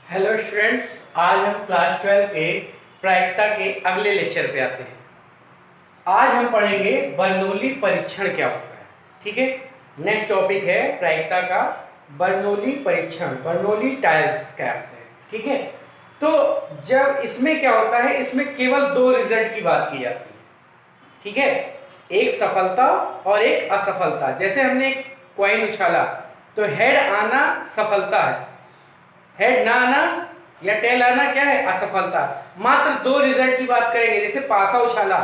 Hello students, आज हम class 12 के प्रायिकता के अगले लेक्चर पे आते हैं। आज हम पढ़ेंगे बर्नौली परीक्षण क्या होता है। ठीक है, नेक्स्ट टॉपिक है प्रायिकता का बर्नौली परीक्षण, बर्नौली टाइल्स क्या होते हैं। ठीक है, तो जब इसमें क्या होता है, इसमें केवल दो रिजल्ट की बात की जाती है। ठीक है, एक सफलता और एक असफलता। जैसे हमने एक कॉइन उछाला तो हेड आना सफलता है, हेड ना आना या टेल आना क्या है, असफलता। मात्र दो रिजल्ट की बात करेंगे। जैसे पासा उछाला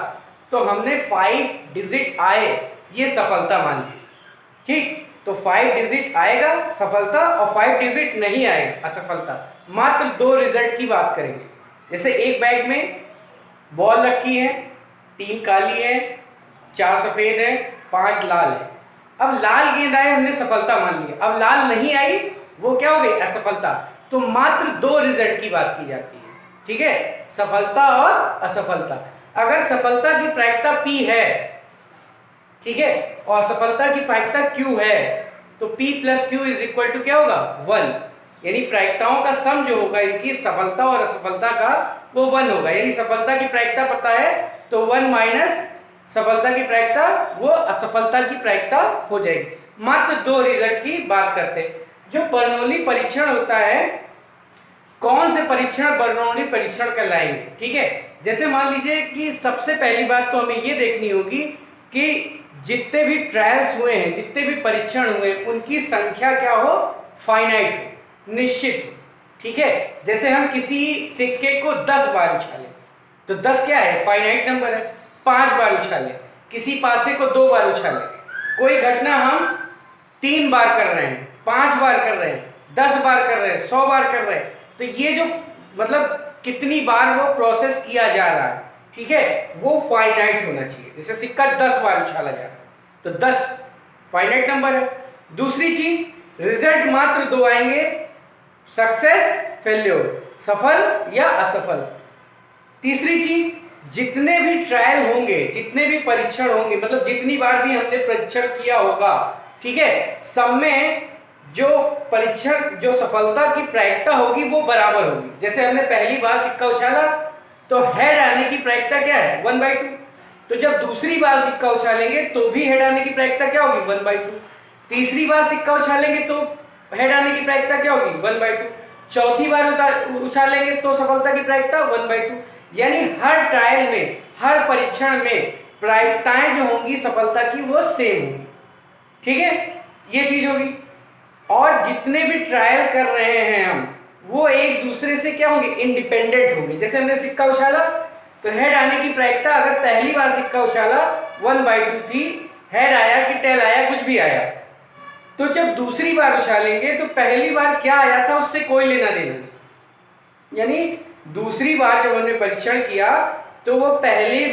तो हमने 5 डिजिट आए, ये सफलता मान ली। ठीक, तो 5 डिजिट आएगा सफलता और 5 डिजिट नहीं आएगा असफलता। मात्र दो रिजल्ट की बात करेंगे। जैसे एक बैग में बॉल रखी है, 3 काली है, 4 सफेद है, 5 लाल है। अब लाल गेंद आए, हमने सफलता मान लिया। अब लाल नहीं आई, वो क्या हो गई, असफलता। तो मात्र दो रिजल्ट की बात की जाती है। ठीक है, सफलता और असफलता। अगर सफलता की प्रायिकता P है, ठीक है, और असफलता की प्रायिकता Q है, तो P plus Q is equal to क्या होगा, 1। यानी प्रायिकताओं का सम जो होगा इनकी सफलता और असफलता का, वो 1 होगा। यानी सफलता की प्रायिकता पता है तो 1 माइनस सफलता की प्रायिकता, वो असफलता की प्रायिकता हो जाएगी। मात्र दो रिजल्ट की बात करते हैं। जो बर्नौली परीक्षण होता है, कौन से परीक्षण बर्नौली परीक्षण कहलाएंगे। ठीक है, जैसे मान लीजिए कि सबसे पहली बात तो हमें ये देखनी होगी कि जितने भी ट्रायल्स हुए हैं, जितने भी परीक्षण हुए, उनकी संख्या क्या हो, फाइनाइट हो, निश्चित हो। ठीक है, जैसे हम किसी सिक्के को 10 बार उछालें तो 10 क्या है, फाइनाइट नंबर है। 5 बार उछालें, किसी पासे को 2 बार उछालें, कोई घटना हम 3 बार कर रहे हैं, 5 बार कर रहे हैं, 10 बार कर रहे हैं, 100 बार कर रहे हैं, तो ये जो मतलब कितनी बार वो प्रोसेस किया जा रहा है, ठीक है, वो फाइनाइट होना चाहिए। जैसे सिक्का 10 बार उछाला जा रहा है तो 10 फाइनाइट नंबर है। दूसरी चीज, रिजल्ट मात्र दो आएंगे, सक्सेस फेल्योर, सफल या असफल। तीसरी चीज, जितने भी ट्रायल होंगे, जितने भी परीक्षण होंगे, मतलब जितनी बार भी हमने परीक्षण किया होगा, ठीक है, सब में जो परीक्षण, जो सफलता की प्रायिकता होगी वो बराबर होगी। जैसे हमने पहली बार सिक्का उछाला तो हेड आने की प्रायिकता क्या है, 1/2। तो जब दूसरी बार सिक्का उछालेंगे तो भी हेड आने की प्रायिकता क्या होगी, 1/2। तीसरी बार सिक्का उछालेंगे तो हेड आने की प्रायिकता क्या होगी, 1/2। चौथी बार उछालेंगे तो सफलता की प्रायिकता 1/2। यानी हर ट्रायल में, हर परीक्षण में प्रायिकताएं जो होंगी सफलता की, वो सेम होंगी। ठीक है, ये चीज होगी। और जितने भी ट्रायल कर रहे हैं हम, वो एक दूसरे से क्या होंगे, इंडिपेंडेंट होंगे। जैसे हमने सिक्का उछाला तो हेड आने की प्रायिकता, अगर पहली बार सिक्का उछाला 1/2 थी, हेड आया कि टेल आया, कुछ भी आया, तो जब दूसरी बार उछालेंगे तो पहली बार क्या आया था उससे कोई लेना देना नहीं। यानी दूसरी बार जब हमने परीक्षण किया तो वो पहले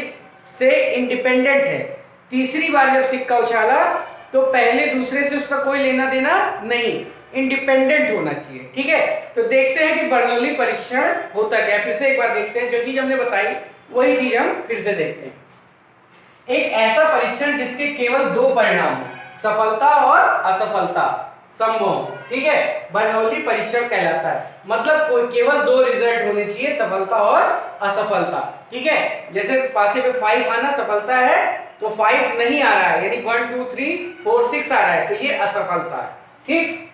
से इंडिपेंडेंट है। तीसरी बार जब सिक्का उछाला तो पहले दूसरे से उसका कोई लेना देना नहीं, इंडिपेंडेंट होना चाहिए। ठीक है, तो देखते हैं कि बर्नौली परीक्षण होता क्या है। फिर से एक बार देखते हैं, जो चीज हमने बताई वही चीज हम फिर से देखते हैं। एक ऐसा परीक्षण जिसके केवल दो परिणाम हो, सफलता और असफलता संभव, ठीक है, बर्नौली परीक्षण कहलाता है। मतलब कोई केवल दो रिजल्ट होने चाहिए, सफलता और असफलता। ठीक है, जैसे पासे पे 5 आना सफलता है तो 5 नहीं आ रहा है, यानी 1 2 3 4 6 आ रहा है, तो ये असफलता है। ठीक,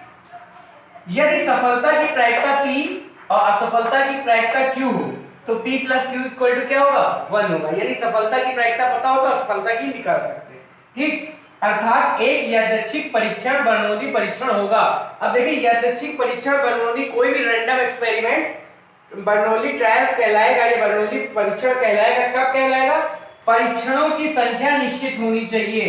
यदि सफलता की प्रायिकता P और असफलता की प्रायिकता Q हो तो P plus Q equal to क्या होगा, 1 होगा। यदि सफलता की प्रायिकता पता हो तो असफलता की निकाल सकते हैं। ठीक, अर्थात एक यादृच्छिक परीक्षण बर्नौली परीक्षण होगा। अब देखिए, यादृच्छिक परीक्षण बर्नौली, कोई भी रैंडम एक्सपेरिमेंट बर्नौली ट्रायल्स कहलाएगा, ये बर्नौली परीक्षण कहलाएगा। कब कहलाएगा, परीक्षणों की संख्या निश्चित होनी चाहिए।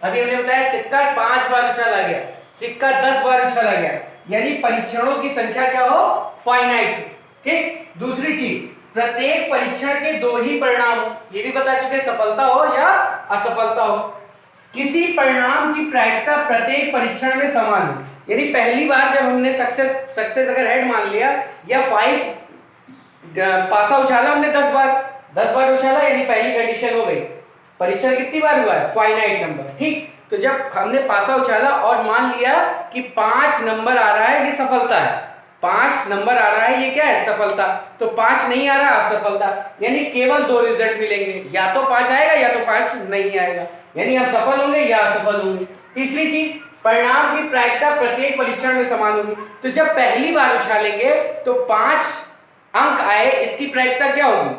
अभी हमने बताया सिक्का 5 बार उछाला गया, सिक्का 10 बार उछाला गया, यानी परीक्षणों की संख्या क्या हो, फाइनाइट। ठीक, दूसरी चीज, प्रत्येक परीक्षण के दो ही परिणाम हो, ये भी बता चुके, सफलता हो या असफलता हो। किसी परिणाम की प्रायिकता प्रत्येक परीक्षण में समान हो, यानी पहली बार जब हमने सक्सेस अगर हेड मान लिया, या 5 पासा उछाला हमने 10 बार उछाला, यानी पहली कंडीशन हो गई। परीक्षण कितनी बार हुआ है, फाइनाइट नंबर। ठीक, तो जब हमने पासा उछाला और मान लिया कि 5 नंबर आ रहा है, ये सफलता है, 5 नंबर आ रहा है, ये क्या है सफलता, तो 5 नहीं आ रहा असफलता, यानी केवल 2 रिजल्ट मिलेंगे, या तो 5 आएगा या तो 5 नहीं आएगा, यानी हम सफल होंगे या असफल होंगे। तीसरी चीज, परिणाम की प्रायिकता प्रत्येक परीक्षण में समान होगी। तो जब पहली बार उछालेंगे तो 5 अंक आए, इसकी प्रायिकता क्या होगी,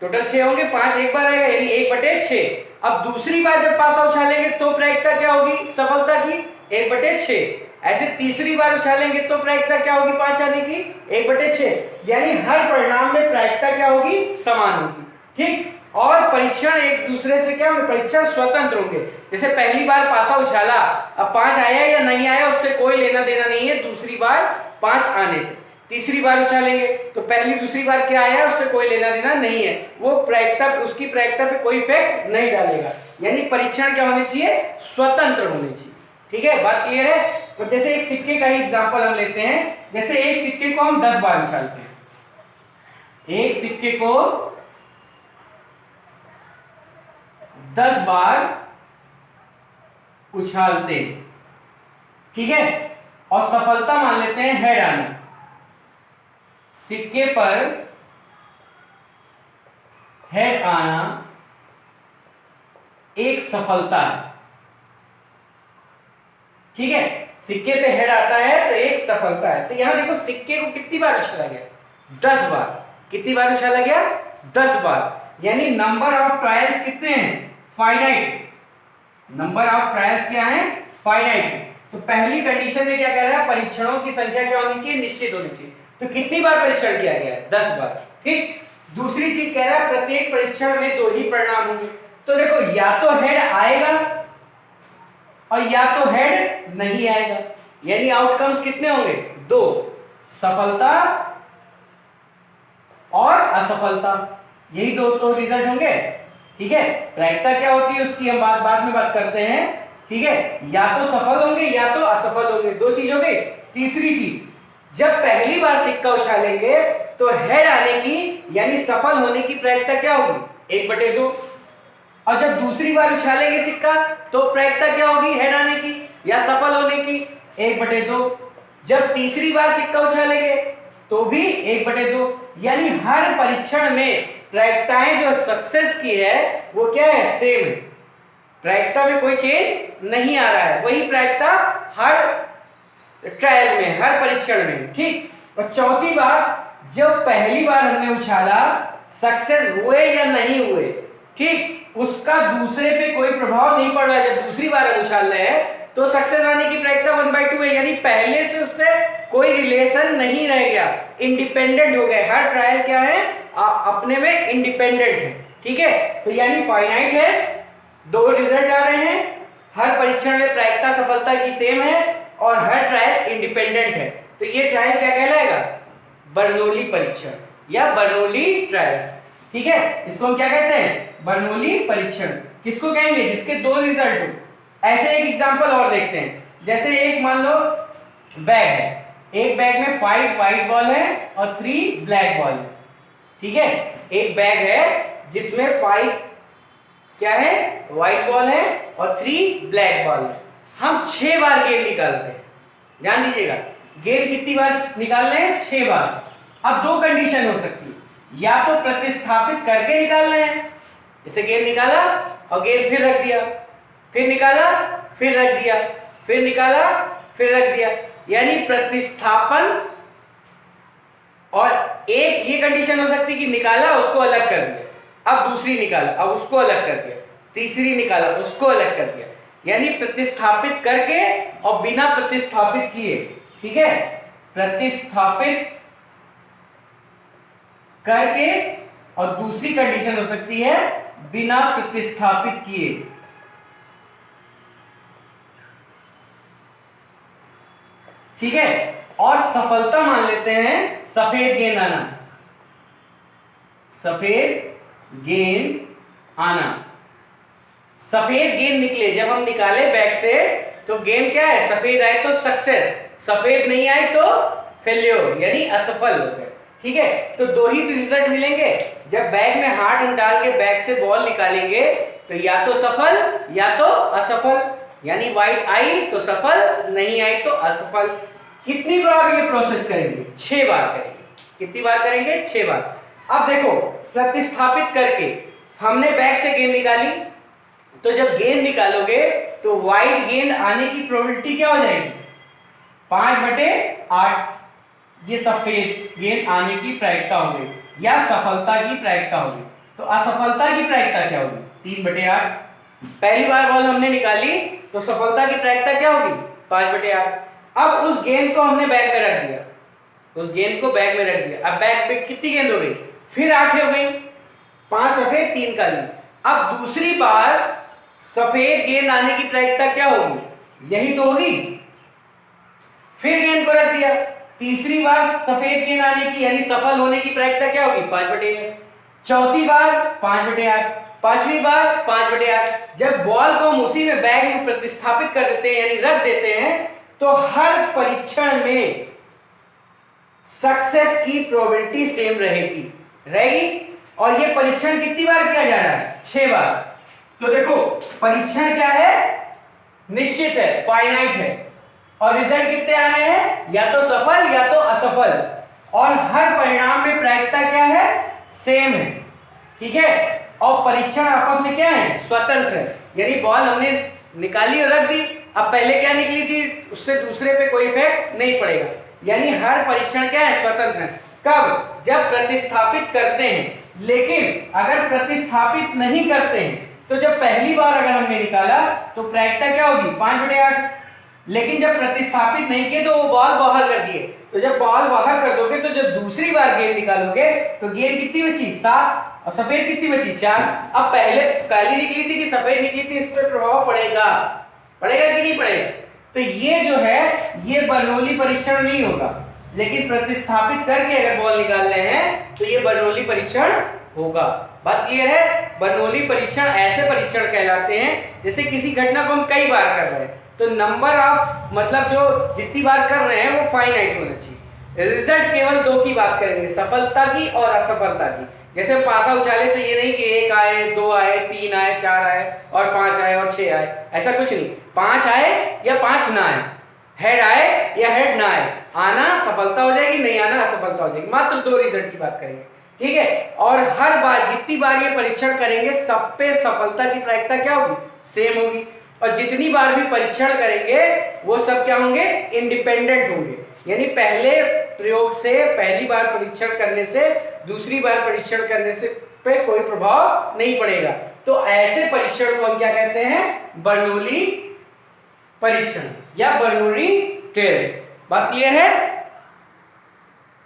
टोटल 6 होंगे, 5 एक बार आएगा यानी 1/6। अब दूसरी बार जब पासा उछालेंगे तो प्रायिकता क्या होगी सफलता की, 1/6। ऐसे तीसरी बार उछालेंगे तो प्रायिकता क्या होगी 5 आने की, 1/6, यानी हर परिणाम में प्रायिकता क्या होगी समान होगी। ठीक, और परीक्षण एक दूसरे से क्या होंगे, परीक्षण स्वतंत्र होंगे। जैसे पहली बार पासा उछाला, अब 5 आया या नहीं आया उससे कोई लेना देना नहीं है दूसरी बार 5 आने पे। तीसरी बार उछालेंगे तो पहली दूसरी बार क्या आया उससे कोई लेना देना नहीं है, वो प्रायिकता, उसकी प्रायिकता पे कोई इफेक्ट नहीं डालेगा, यानी परीक्षण क्या होने चाहिए, स्वतंत्र होने चाहिए। ठीक है, बात क्लियर है। तो जैसे एक सिक्के का ही एग्जांपल हम लेते हैं, जैसे एक सिक्के को हम 10 बार उछालते हैं, एक सिक्के को 10 बार उछालते हैं, ठीक है, और सफलता मान लेते हैं हेड आना, सिक्के पर हेड आना एक सफलता है। ठीक है, सिक्के पे हेड आता है तो एक सफलता है। तो यहां देखो सिक्के को कितनी बार उछाला गया, 10 बार। कितनी बार उछाला गया, 10 बार, यानी नंबर ऑफ ट्रायल्स कितने हैं, फाइनाइट। नंबर ऑफ ट्रायल्स क्या है, फाइनाइट। तो पहली कंडीशन में क्या कह रहा है, परीक्षणों की संख्या क्या होनी चाहिए, निश्चित होनी चाहिए। तो कितनी बार परीक्षण किया गया है, 10 बार। ठीक, दूसरी चीज कह रहा है प्रत्येक परीक्षण में 2 ही परिणाम होंगे। तो देखो या तो हेड आएगा और या तो हेड नहीं आएगा, यानी आउटकम्स कितने होंगे, 2, सफलता और असफलता, यही दो रिजल्ट होंगे। ठीक है, प्रायिकता क्या होती है उसकी हम बाद में बात करते हैं। ठीक है, या तो सफल होंगे या तो असफल होंगे, 2 चीज हो गई। तीसरी चीज, जब पहली बार सिक्का उछालेंगे तो हेड आने की यानी सफल होने की प्रायिकता क्या होगी, 1/2, और जब दूसरी बार उछालेंगे सिक्का तो प्रायिकता क्या होगी हेड आने की या सफल होने की, 1/2। जब तीसरी बार सिक्का उछालेंगे तो भी 1/2, यानी हर परीक्षण में प्रायिकताएं जो सक्सेस की है वो क्या है, सेम है, प्रायिकता में कोई चेंज नहीं आ रहा है, वही प्रायिकता हर ट्रायल में, हर परीक्षण में। ठीक, और चौथी बात, जब पहली बार हमने उछाला सक्सेस हुए या नहीं हुए, ठीक, उसका दूसरे पे कोई प्रभाव नहीं पड़ रहा है। जब दूसरी बार हम उछाल रहे हैं तो सक्सेस आने की प्रायिकता 1/2 है, यानी पहले से उससे कोई रिलेशन नहीं रह गया, इंडिपेंडेंट हो गए। हर ट्रायल क्या है, अपने में इंडिपेंडेंट है। ठीक है, तो यानी फाइनाइट है, 2 रिजल्ट आ रहे हैं, हर परीक्षण में प्रायिकता सफलता की सेम है और हर ट्रायल इंडिपेंडेंट है। तो ये ट्रायल क्या कहलाएगा, बर्नौली परीक्षण या बर्नौली ट्रायल्स। ठीक है, इसको हम क्या कहते हैं, बर्नौली परीक्षण। किसको कहेंगे, जिसके 2 रिजल्ट हो। ऐसे एक एग्जांपल और देखते हैं, जैसे एक मान लो बैग है, एक बैग में 5 व्हाइट बॉल है और 3 ब्लैक बॉल है। ठीक है, एक बैग है जिसमें 5 क्या है, व्हाइट बॉल है और 3 ब्लैक बॉल है। हम 6 बार गेंद निकालते हैं, ध्यान दीजिएगा, गेंद कितनी बार निकालने हैं, 6 बार। अब 2 कंडीशन हो सकती है, या तो प्रतिस्थापित करके निकालना है, जैसे गेंद निकाला और गेंद फिर रख दिया, फिर निकाला फिर रख दिया, फिर निकाला फिर रख दिया, यानी प्रतिस्थापन। और एक ये कंडीशन हो सकती है कि निकाला उसको अलग कर दिया, अब दूसरी निकाला अब उसको अलग कर दिया, तीसरी निकाला उसको अलग कर दिया, यानी प्रतिस्थापित करके और बिना प्रतिस्थापित किए। ठीक है, प्रतिस्थापित करके और दूसरी कंडीशन हो सकती है बिना प्रतिस्थापित किए। ठीक है, और सफलता मान लेते हैं सफेद गेंद आना, सफेद गेंद आना, सफेद गेंद निकले, जब हम निकाले बैग से तो गेंद क्या है, सफेद आए तो सक्सेस, सफेद नहीं आए तो फेल्योर, यानी असफल हो गए। ठीक है, तो 2 ही रिजल्ट मिलेंगे। जब बैग में हाथ हम डाल के बैग से बॉल निकालेंगे तो या तो सफल या तो असफल, यानी व्हाइट आई तो सफल, नहीं आई तो असफल। कितनी बार ये प्रोसेस करेंगे? 6 बार करेंगे। कितनी बार करेंगे? 6 बार। अब देखो, प्रतिस्थापित करके हमने बैक से गेंद निकाली, तो जब गेंद निकालोगे तो वाइड गेंद आने की प्रोबेबिलिटी क्या हो जाएगी? 5/8। ये सफेद गेंद आने की प्रायिकता होगी या सफलता की प्रायिकता होगी। तो असफलता की प्रायिकता क्या होगी? 3/8। पहली बार बॉल हमने निकाली तो सफलता की प्रायिकता क्या होगी? 5/8। अब उस गेंद को हमने बैग में रख दिया, उस गेंद को बैग में रख दिया। अब बैग में कितनी गेंद हो गई? फिर 8 हो गई, 5 सफेद 3 काली। अब दूसरी बार सफेद गेंद आने की प्रायिकता क्या होगी? यही तो होगी। फिर गेंद को रख दिया, तीसरी बार सफेद गेंद आने की यानी सफल होने की प्रायिकता क्या होगी? 5/8। चौथी बार 5/8, पांचवी बार 5/8। जब बॉल को हम उसी में बैग में प्रतिस्थापित कर देते हैं यानी रख देते हैं, तो हर परीक्षण में सक्सेस की प्रोबेबिलिटी सेम रहेगी। और ये परीक्षण कितनी बार किया जा रहा है? 6 बार। तो देखो, परीक्षण क्या है? निश्चित है, फाइनाइट है, और रिजल्ट कितने आ रहे हैं? या तो सफल या तो असफल, और हर परिणाम में प्रायिकता क्या है? सेम है। ठीक है। और परीक्षण आपस में क्या है? स्वतंत्र है। यानी बॉल हमने निकाली और रख दी, अब पहले क्या निकली थी उससे दूसरे पे कोई इफेक्ट नहीं पड़ेगा। यानी हर परीक्षण क्या है? स्वतंत्र है। कब? जब प्रतिस्थापित करते हैं। लेकिन अगर प्रतिस्थापित नहीं करते हैं तो जब पहली बार अगर हमने निकाला तो प्रायिकता क्या होगी? 5/8। लेकिन जब प्रतिस्थापित नहीं किए तो वो बॉल बाहर कर दिए, तो जब बॉल बाहर कर दोगे तो जब दूसरी बार गेंद निकालोगे तो गेंद कितनी बची? 7, और सफेद कितनी बची? 4। अब पहले काली निकली थी कि सफेद निकली थी, इस पर प्रभाव पड़ेगा कि नहीं पड़ेगा? तो ये जो है ये बर्नौली परीक्षण नहीं होगा, लेकिन प्रतिस्थापित करके अगर बॉल निकाल रहे हैं तो ये बर्नौली परीक्षण होगा। बात क्लियर है? बर्नौली परीक्षण ऐसे परीक्षण कहलाते हैं जैसे किसी घटना को हम कई बार कर रहे हैं, तो नंबर ऑफ मतलब जो जितनी बार कर रहे हैं वो फाइनाइट होना चाहिए। रिजल्ट केवल 2 की बात करेंगे, सफलता की और असफलता की। जैसे पासा उछाले तो ये नहीं कि 1 आए, 2 आए, 3 आए, 4 आए और 5 आए और 6 आए, ऐसा कुछ नहीं। 5 आए या 5 ना आए, हेड आए या हेड ना आए, आना सफलता हो जाएगी, नहीं आना असफलता हो जाएगी। मात्र 2 रिजल्ट की बात करेंगे। ठीक है। और हर बार जितनी बार ये परीक्षण करेंगे सब पे सफलता की प्रायिकता क्या होगी? सेम होगी। और जितनी बार भी परीक्षण करेंगे वो सब क्या होंगे? इंडिपेंडेंट होंगे। यानी पहले प्रयोग से, पहली बार परीक्षण करने से दूसरी बार परीक्षण करने से पे कोई प्रभाव नहीं पड़ेगा। तो ऐसे परीक्षण को हम क्या कहते हैं? बर्नौली परीक्षण या बर्नौली ट्रायल्स। बात क्लियर है?